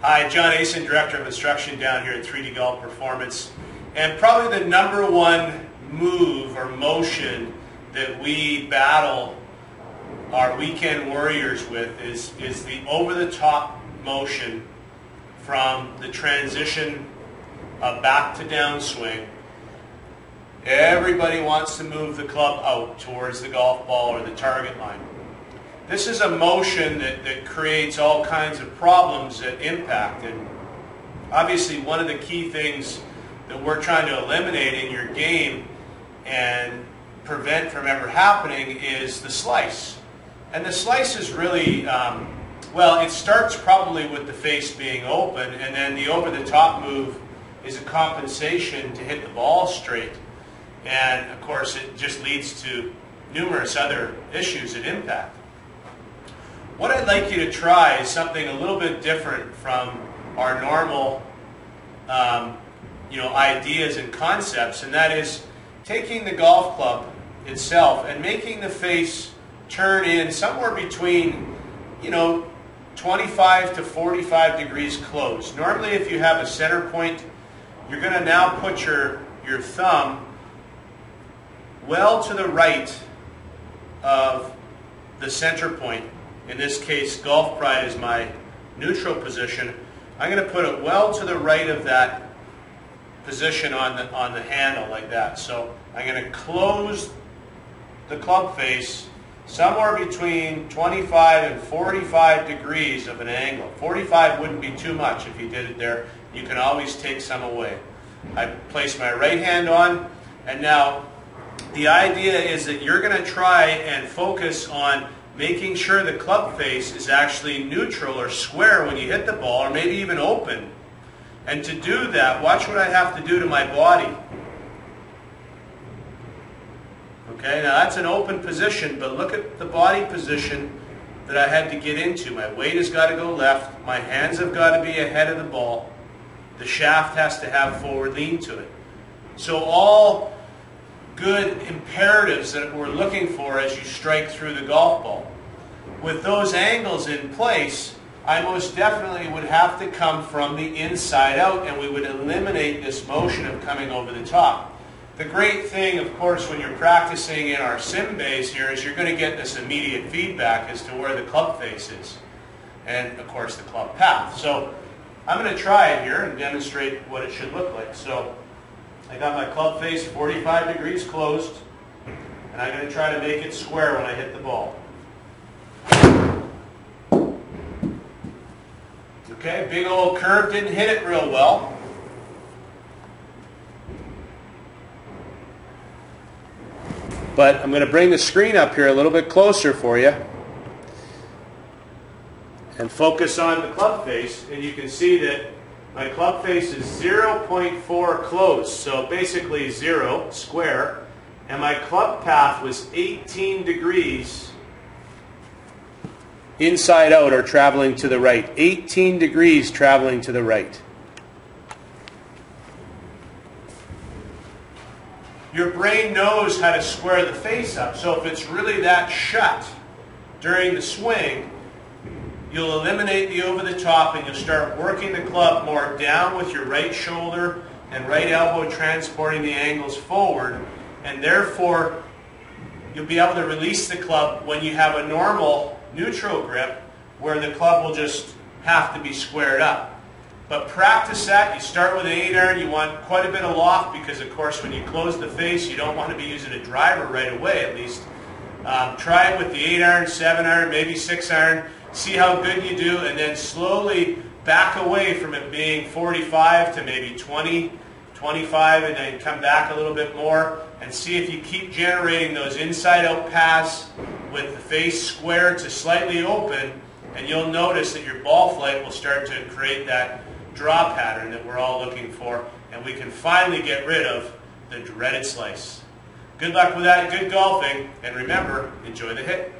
Hi, John Asen, Director of Instruction down here at 3D Golf Performance. And probably the number one move or motion that we battle our weekend warriors with is the over-the-top motion from the transition of back to downswing. Everybody wants to move the club out towards the golf ball or the target line. This is a motion that creates all kinds of problems that impact, and obviously one of the key things that we're trying to eliminate in your game and prevent from ever happening is the slice. And the slice is really, well, it starts probably with the face being open, and then the over-the-top move is a compensation to hit the ball straight. And of course it just leads to numerous other issues that impact. What I'd like you to try is something a little bit different from our normal ideas and concepts, and that is taking the golf club itself and making the face turn in somewhere between 25 to 45 degrees closed. Normally if you have a center point, you're going to now put your thumb well to the right of the center point. In this case, Golf Pride is my neutral position. I'm going to put it well to the right of that position on the handle like that. So I'm going to close the club face somewhere between 25 and 45 degrees of an angle. 45 wouldn't be too much if you did it there. You can always take some away. I place my right hand on, and now the idea is that you're going to try and focus on making sure the club face is actually neutral or square when you hit the ball, or maybe even open. And to do that, watch what I have to do to my body. Okay, now that's an open position, but look at the body position that I had to get into. My weight has got to go left, my hands have got to be ahead of the ball, the shaft has to have forward lean to it. So all good imperatives that we're looking for as you strike through the golf ball. With those angles in place, I most definitely would have to come from the inside out, and we would eliminate this motion of coming over the top. The great thing, of course, when you're practicing in our sim bays here is you're going to get this immediate feedback as to where the club face is, and of course the club path. So I'm going to try it here and demonstrate what it should look like. So I got my club face 45 degrees closed, and I'm going to try to make it square when I hit the ball. Okay, big old curve, didn't hit it real well. But I'm going to bring the screen up here a little bit closer for you and focus on the club face, and you can see that my club face is 0.4 closed, so basically 0, square, and my club path was 18 degrees inside out or traveling to the right. 18 degrees traveling to the right. Your brain knows how to square the face up, so if it's really that shut during the swing, you'll eliminate the over the top and you'll start working the club more down with your right shoulder and right elbow, transporting the angles forward, and therefore you'll be able to release the club when you have a normal neutral grip where the club will just have to be squared up. But practice that. You start with an 8-iron. You want quite a bit of loft because, of course, when you close the face, you don't want to be using a driver right away, at least. Try it with the 8-iron, 7-iron, maybe 6-iron. See how good you do, and then slowly back away from it being 45 to maybe 20, 25, and then come back a little bit more, and see if you keep generating those inside-out paths with the face square to slightly open, and you'll notice that your ball flight will start to create that draw pattern that we're all looking for, and we can finally get rid of the dreaded slice. Good luck with that, good golfing, and remember, enjoy the hit.